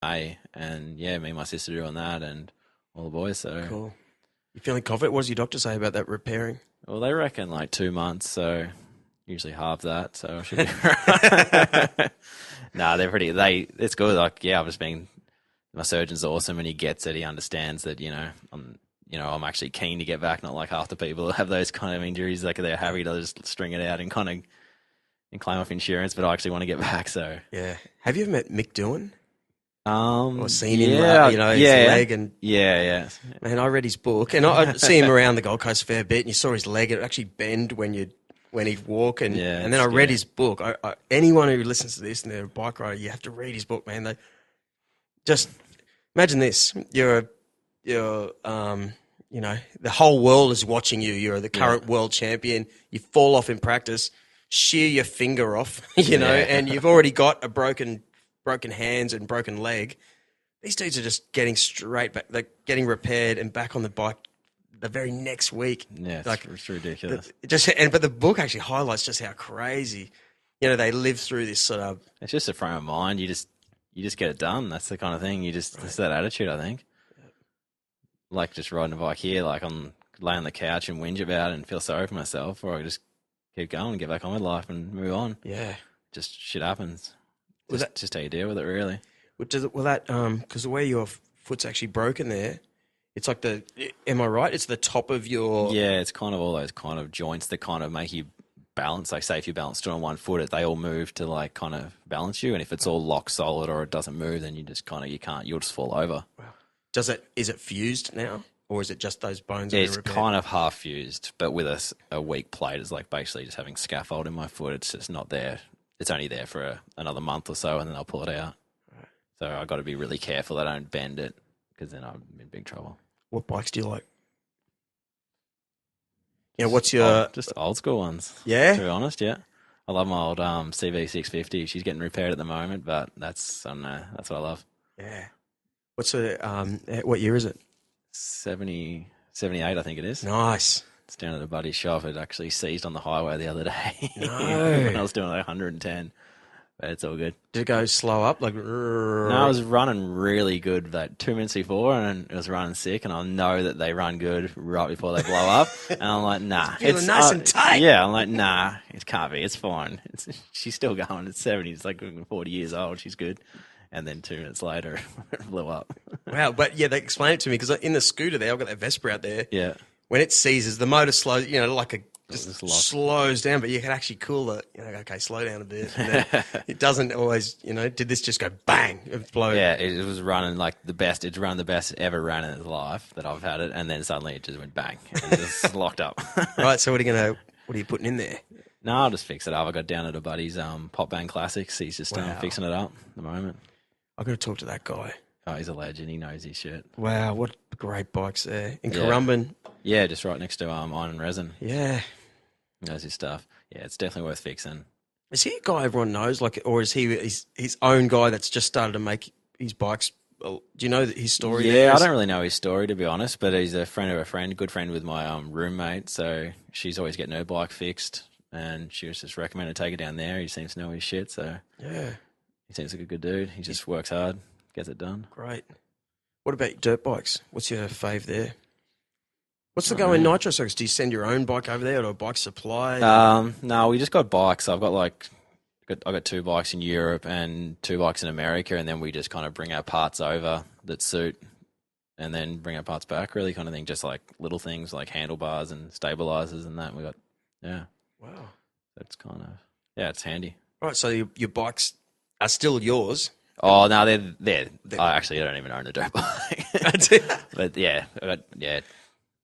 May, and yeah, me and my sister doing that, and all the boys. So Cool. You feeling confident? What does your doctor say about that repairing? well, they reckon like 2 months, so usually half that. So I should be right. Nah, they're pretty. It's good. Like yeah, I've just been. My surgeon's awesome, and he gets it. He understands that I'm actually keen to get back, not like half the people who have those kind of injuries. Like they're happy to just string it out and kind of and claim off insurance, but I actually want to get back. So Yeah. Have you ever met Mick Doohan or seen him? yeah, His leg and yeah. man, I read his book and I see him around the Gold Coast a fair bit. And you saw his leg; it actually bend when he'd walk. And Yeah, and then I read his book. Anyone who listens to this and they're a bike rider, you have to read his book, man. They just imagine this: you're the whole world is watching you. You're the current world champion. You fall off in practice, shear your finger off, and you've already got a broken hands and broken leg. These dudes are just getting straight back, like getting repaired and back on the bike the very next week. Yeah, it's ridiculous. But the book actually highlights just how crazy, they live through this sort of. It's just a frame of mind. You just get it done. That's the kind of thing. It's that attitude, I think. Like just riding a bike here, like I'm laying on the couch and whinge about it and feel sorry for myself, or I just keep going and get back on with life and move on. Yeah. Just shit happens. Just how you deal with it, really. Because the way your foot's actually broken there, it's like am I right? It's the top of your. Yeah, it's kind of all those kind of joints that kind of make you balance. Like say if you're balanced on one foot, they all move to like kind of balance you. And if it's all lock solid or it doesn't move, then you just you'll just fall over. Wow. Is it fused now? Or is it just those bones? It's kind of half fused, but with a weak plate. It's like basically just having scaffold in my foot. It's just not there. It's only there for another month or so, and then I'll pull it out. Right. So I've got to be really careful that I don't bend it, because then I'm in big trouble. What bikes do you like? What's your... Just old school ones. Yeah? To be honest, yeah. I love my old CV650. She's getting repaired at the moment, but that's what I love. Yeah. What year is it? 78, I think it is. Nice. It's down at a buddy's shop. It actually seized on the highway the other day. No. When I was doing like 110. But it's all good. Did it go slow up? No, I was running really good like 2 minutes before, and it was running sick, and I know that they run good right before they blow up. And I'm like, nah. It's nice and tight. Yeah, I'm like, nah, it can't be. It's fine. She's still going. It's 70. It's like 40 years old. She's good. And then 2 minutes later, it blew up. Wow. But yeah, they explained it to me because in the scooter there, I've got that Vespa out there. Yeah. When it seizes, the motor slows, just slows down, but you can actually cool it. Okay, slow down a bit. And then it doesn't always, did this just go bang and blow? Yeah, it was running like the best. It's run the best ever ran in its life that I've had it. And then suddenly it just went bang and just locked up. Right. So what are you putting in there? No, I'll just fix it up. I got down at a buddy's Pop Bang Classics. He's just fixing it up at the moment. I've got to talk to that guy. Oh, he's a legend. He knows his shit. Wow, what great bikes there. In Currumbin. Yeah, just right next to Iron and Resin. Yeah. Knows his stuff. Yeah, it's definitely worth fixing. Is he a guy everyone knows, or is he his own guy that's just started to make his bikes? Do you know his story? Yeah, I don't really know his story, to be honest, but he's a friend of a friend, good friend with my roommate, so she's always getting her bike fixed, and she was just recommended to take it down there. He seems to know his shit, so yeah, he seems like a good dude. He just works hard, gets it done. Great. What about dirt bikes? What's your fave there? What's the go in Nitro Circus? Do you send your own bike over there, or a bike supply? No, we just got bikes. I've got I got 2 bikes in Europe and 2 bikes in America, and then we just kind of bring our parts over that suit, and then bring our parts back. Really, kind of thing. Just like little things like handlebars and stabilizers and that. We got Wow. That's kind of it's handy. Right. So your bikes are still yours. Oh no, they're I don't even own a dirt bike. But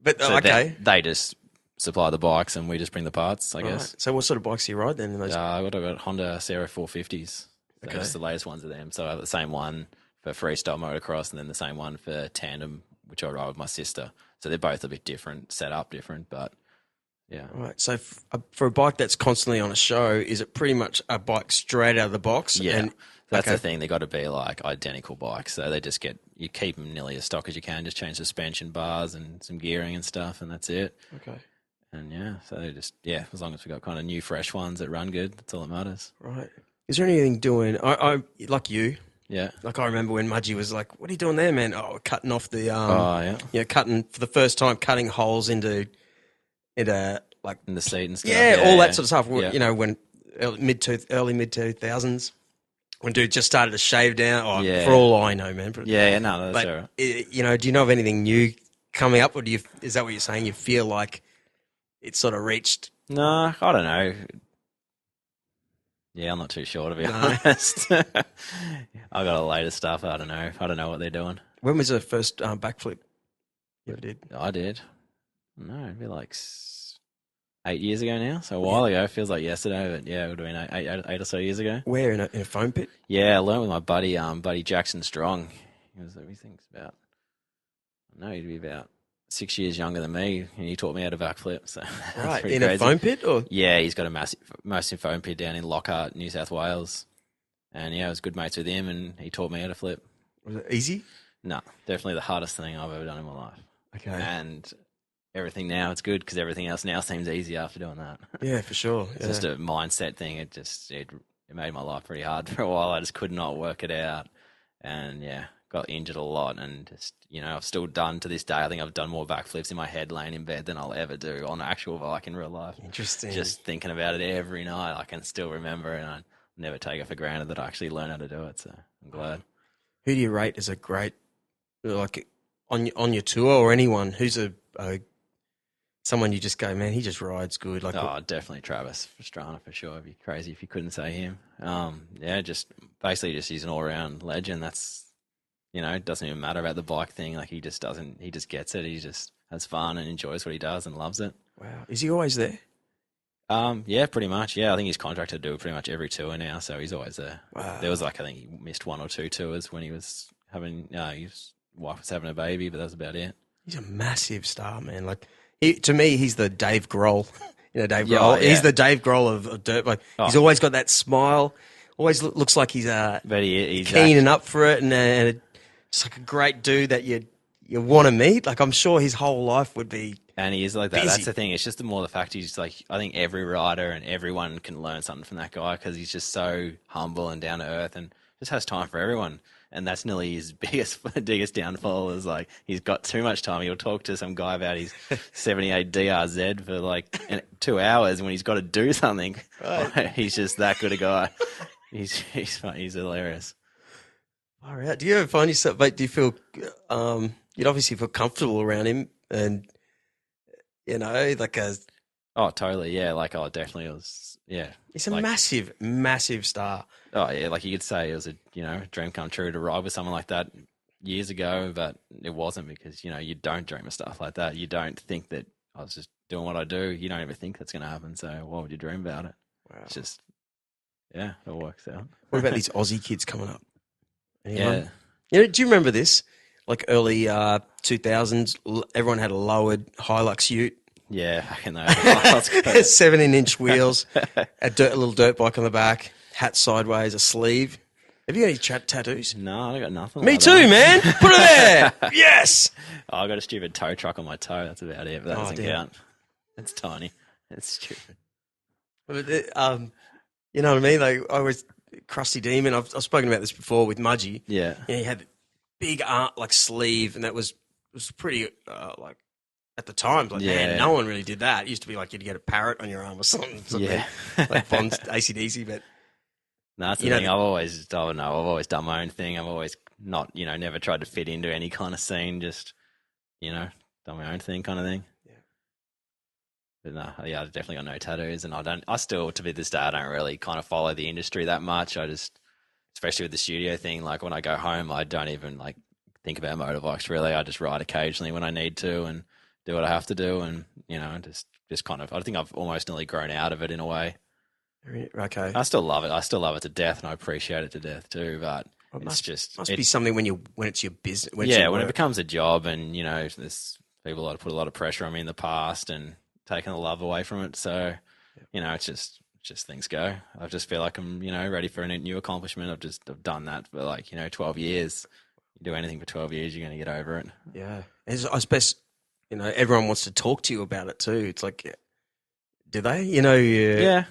But so okay, they just supply the bikes and we just bring the parts, I guess. So what sort of bikes do you ride then? I've got Honda Sierra 450s. So Okay. That's the latest ones of them. So I have the same one for freestyle motocross and then the same one for tandem, which I ride with my sister. So they're both a bit different, set up different, but yeah. Right. So for a bike that's constantly on a show, is it pretty much a bike straight out of the box? Yeah. And, That's the thing. They got to be like identical bikes. So they just you keep them nearly as stock as you can. Just change suspension bars and some gearing and stuff, and that's it. Okay. And so they just as long as we got kind of new, fresh ones that run good, that's all that matters. Right. Is there anything doing? I like you. Yeah. Like I remember when Mudgy was like, "What are you doing there, man?" Oh, cutting off the cutting for the first time, cutting holes into like In the seat and stuff. yeah, all that sort of stuff. Yeah. You know, when early mid 2000s, when dude just started to shave down. Oh, Yeah. for all I know, man. Yeah, no, that's all right. You know, do you know of anything new coming up, or is that what you're saying? You feel like it's sort of reached? No, I don't know. Yeah, I'm not too sure, to be honest. I got a later stuff. I don't know what they're doing. When was the first backflip you ever did? I did. No, it'd be like 8 years ago now. So a while ago. It feels like yesterday, but yeah, it would have been eight or so years ago. Where in a foam pit? Yeah, I learned with my buddy Jackson Strong. Everything's about. No, he'd be about 6 years younger than me, and he taught me how to backflip. So right in crazy. A foam pit, or yeah, he's got a massive foam pit down in Lockhart, New South Wales, and yeah, I was good mates with him, and he taught me how to flip. Was it easy? No, definitely the hardest thing I've ever done in my life. Okay, and everything now it's good because everything else now seems easy after doing that. Yeah, for sure. It's just a mindset thing. It made my life pretty hard for a while. I just could not work it out, and yeah. Got injured a lot, and just I've still done to this day. I think I've done more backflips in my head laying in bed than I'll ever do on an actual bike in real life. Interesting. Just thinking about it every night, I can still remember, and I never take it for granted that I actually learned how to do it. So I'm glad. Who do you rate as a great, like on your tour, or anyone who's a someone you just go, man, he just rides good? Like, definitely Travis Pastrana for sure. It'd be crazy if you couldn't say him. Yeah, just basically he's an all round legend. That's. It doesn't even matter about the bike thing. Like he just gets it. He just has fun and enjoys what he does and loves it. Wow. Is he always there? Yeah, pretty much. Yeah, I think he's contracted to do pretty much every tour now, so he's always there. Wow. There was I think he missed one or two tours when he was his wife was having a baby, but that was about it. He's a massive star, man. Like to me, he's the Dave Grohl. Dave Grohl. Oh, yeah. He's the Dave Grohl of dirt. Like he's always got that smile. Always looks like he's keen and up for it, and it's like a great dude that you want to meet. Like I'm sure his whole life would be. And he is like that. Busy. That's the thing. It's just the fact he's like, I think every rider and everyone can learn something from that guy because he's just so humble and down to earth and just has time for everyone. And that's nearly his biggest downfall is like he's got too much time. He'll talk to some guy about his 78 DRZ for like 2 hours when he's got to do something. Right. He's just that good a guy. He's funny. He's hilarious. All right. Do you ever find yourself, mate, do you feel, you'd obviously feel comfortable around him and, like oh, totally. Yeah. Like, definitely was. Yeah. He's a massive, massive star. Oh, yeah. Like you could say it was a dream come true to ride with someone like that years ago, but it wasn't because, you don't dream of stuff like that. You don't think that I was just doing what I do. You don't ever think that's going to happen. So why would you dream about it? Wow. It's just, yeah, it works out. What about these Aussie kids coming up? Anyone? Yeah. Do you remember this? Like early 2000s, everyone had a lowered Hilux ute. Yeah, I can know. 17-inch wheels, a little dirt bike on the back, hat sideways, a sleeve. Have you got any tattoos? No, I got nothing. Me too, man. Put it there. Yes. I got a stupid tow truck on my toe. That's about it. But that doesn't count. It's tiny. It's stupid. But you know what I mean? Like I was Crusty Demon. I've spoken about this before with Mudgy. Yeah. He had big sleeve, and that was pretty like at the time. Like man, no one really did that. It used to be like you'd get a parrot on your arm or something. Yeah. Like Bond's AC/DC, but. No, that's the thing. I've always done my own thing. I've always not, never tried to fit into any kind of scene. Just, done my own thing, kind of thing. Yeah. But no, yeah, I've definitely got no tattoos, and I still, to this day, I don't really kind of follow the industry that much. I just, especially with the studio thing, like when I go home, I don't even like think about motorbikes really. I just ride occasionally when I need to and do what I have to do, and just kind of. I think I've almost nearly grown out of it in a way. Okay. I still love it. I still love it to death, and I appreciate it to death too. But it must be something when it's your business. When it becomes a job, and there's people that put a lot of pressure on me in the past and taken the love away from it. So, it's just things go. I just feel like I'm ready for a new accomplishment. I've done that for 12 years. You do anything for 12 years, you're going to get over it. Yeah, I suppose everyone wants to talk to you about it too. It's like. Do they? Yeah.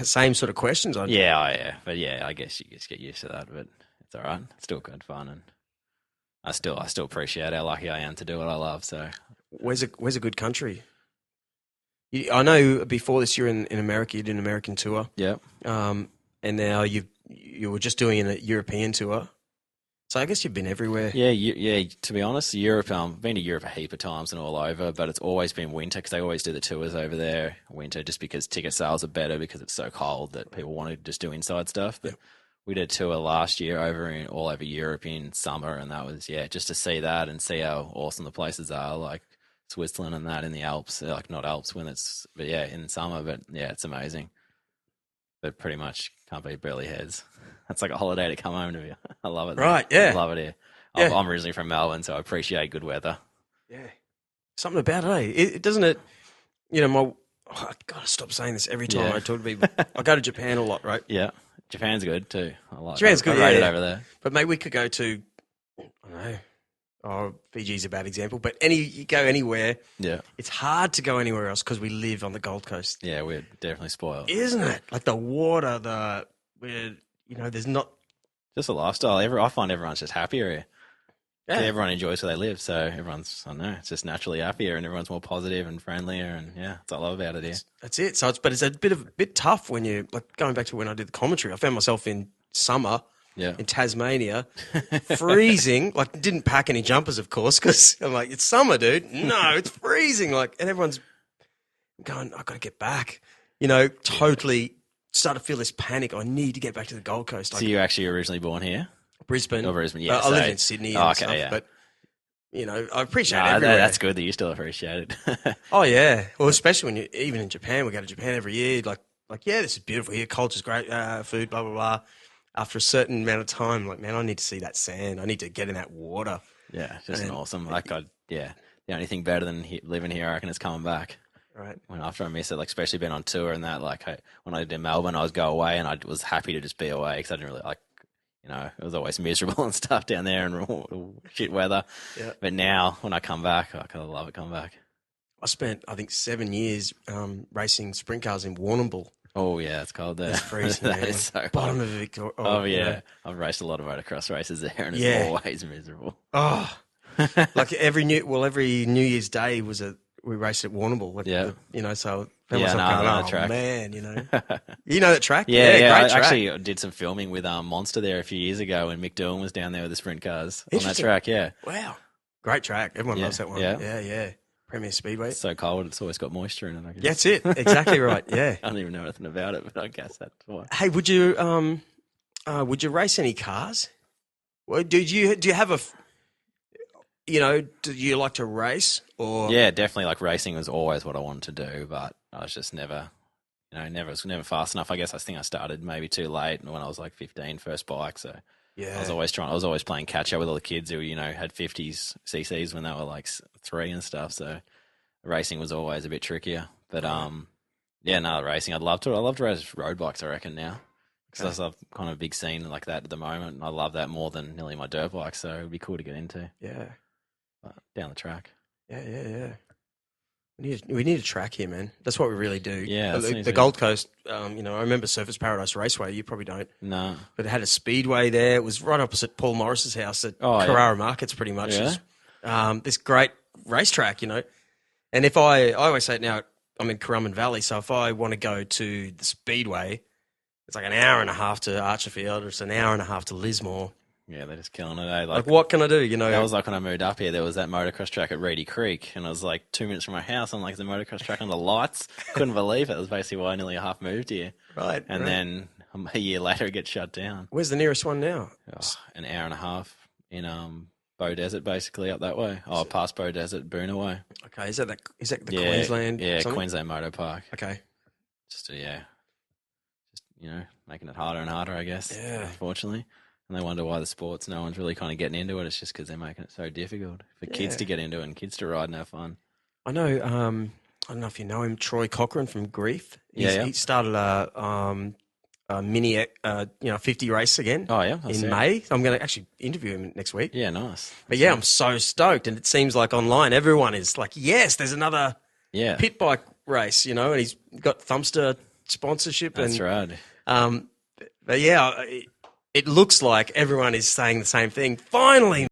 Same sort of questions. Yeah. But yeah, I guess you just get used to that. But it's all right. It's still good fun, and I still appreciate how lucky I am to do what I love. So where's a good country? I know before this year in America, you did an American tour. yeah, And now you were just doing a European tour. So I guess you've been everywhere. yeah. To be honest, Europe. I've been to Europe a heap of times and all over, but it's always been winter because they always do the tours over there winter, just because ticket sales are better because it's so cold that people want to just do inside stuff. But we did a tour last year all over Europe in summer, and that was just to see that and see how awesome the places are, like Switzerland and that in the Alps, like not Alps but in summer, but yeah, it's amazing. But pretty much can't beat Burley Heads. That's like a holiday to come home to. I love it. Right, yeah. I love it here. Yeah. I'm originally from Melbourne, so I appreciate good weather. Yeah. Something about it, eh? It doesn't it, I gotta stop saying this every time I talk to people. I go to Japan a lot, right? Yeah. Japan's good too. Japan's good, I rate it over there. But maybe we could go to, I don't know, Fiji's a bad example, but you go anywhere. Yeah. It's hard to go anywhere else because we live on the Gold Coast. Yeah, we're definitely spoiled. Isn't it? Like the water, there's not... Just a lifestyle. I find everyone's just happier here. Yeah. Everyone enjoys where they live, so everyone's, I don't know, it's just naturally happier and everyone's more positive and friendlier, and that's what I love about it here. That's it. So it's a bit tough when you, like, going back to when I did the commentary. I found myself in summer in Tasmania, freezing. Like, didn't pack any jumpers, of course, because I'm like, it's summer, dude. No, it's freezing. Like, and everyone's going, I've got to get back. Totally start to feel this panic. I need to get back to the Gold Coast. So you actually originally born here? Brisbane. Oh, Brisbane, yeah. I live in Sydney and stuff, but, I appreciate it everywhere. That's good that you still appreciate it. Oh, yeah. Well, especially when even in Japan, we go to Japan every year. Like, this is beautiful here. Culture's great, food, blah, blah, blah. After a certain amount of time, like, man, I need to see that sand. I need to get in that water. Yeah, just awesome. Like, the only thing better than living here, I reckon, is coming back. Right. When after I miss it, like, especially being on tour and that, like, when I did Melbourne, I was go away and I was happy to just be away because I didn't really like, it was always miserable and stuff down there and shit weather. Yeah. But now when I come back, I kind of love it coming back. I spent, I think, 7 years racing sprint cars in Warrnambool. Oh, yeah, it's cold there. It's freezing, That is so bottom of Victoria. Oh, yeah. I've raced a lot of motocross races there and it's always miserable. Oh, like every New Year's Day we raced at Warrnambool. Like, so I track. Man, you know that track? Yeah, great track. I actually did some filming with Monster there a few years ago when Mick Doohan was down there with the sprint cars on that track. Yeah, wow, great track. Everyone loves that one. Yeah, yeah. Premier Speedway. It's so cold; it's always got moisture in it. I guess. That's it. Exactly right. Yeah. I don't even know anything about it, but I guess that's why. Hey, would you race any cars? Well, do you have a do you like to race or? Yeah, definitely. Like racing was always what I wanted to do, but I was just never fast enough. I guess I think I started maybe too late when I was like 15, first bike. So I was always playing catch up with all the kids who, had 50s CCs when they were like 3 and stuff. So racing was always a bit trickier, but racing, I'd love to race road bikes, I reckon now. Because I've kind of a big scene like that at the moment. And I love that more than nearly my dirt bike. So it'd be cool to get into. Yeah. Down the track. Yeah. We need a track here, man. That's what we really do. Yeah. The Gold Coast, I remember Surfers Paradise Raceway. You probably don't. No. But it had a speedway there. It was right opposite Paul Morris's house at Carrara Markets, pretty much. Yeah. This great racetrack, And if I always say it now, I'm in Currumbin Valley, so if I want to go to the speedway, it's like an hour and a half to Archerfield, or it's an hour and a half to Lismore. Yeah, they're just killing it. Like, what can I do? That was like when I moved up here, there was that motocross track at Reedy Creek, and it was like 2 minutes from my house. I'm like, the motocross track on the lights. Couldn't believe it. It was basically why I nearly half moved here. Right. And then a year later, it gets shut down. Where's the nearest one now? An hour and a half in Bow Desert, basically, up that way. Past Bow Desert, Boona way. Okay, is that the Queensland? Yeah, something? Queensland Motor Park. Okay. Just making it harder and harder, I guess. Yeah. Unfortunately. And they wonder why the sports, no one's really kind of getting into it. It's just because they're making it so difficult for kids to get into it and kids to ride and have fun. I know, I don't know if you know him, Troy Cochrane from Grief. He started a mini, 50 race again. Oh, yeah? In May. I'm going to actually interview him next week. Yeah, nice. But I'm so stoked. And it seems like online, everyone is like, yes, there's another pit bike race, and he's got Thumbster sponsorship. That's right. But it looks like everyone is saying the same thing. Finally,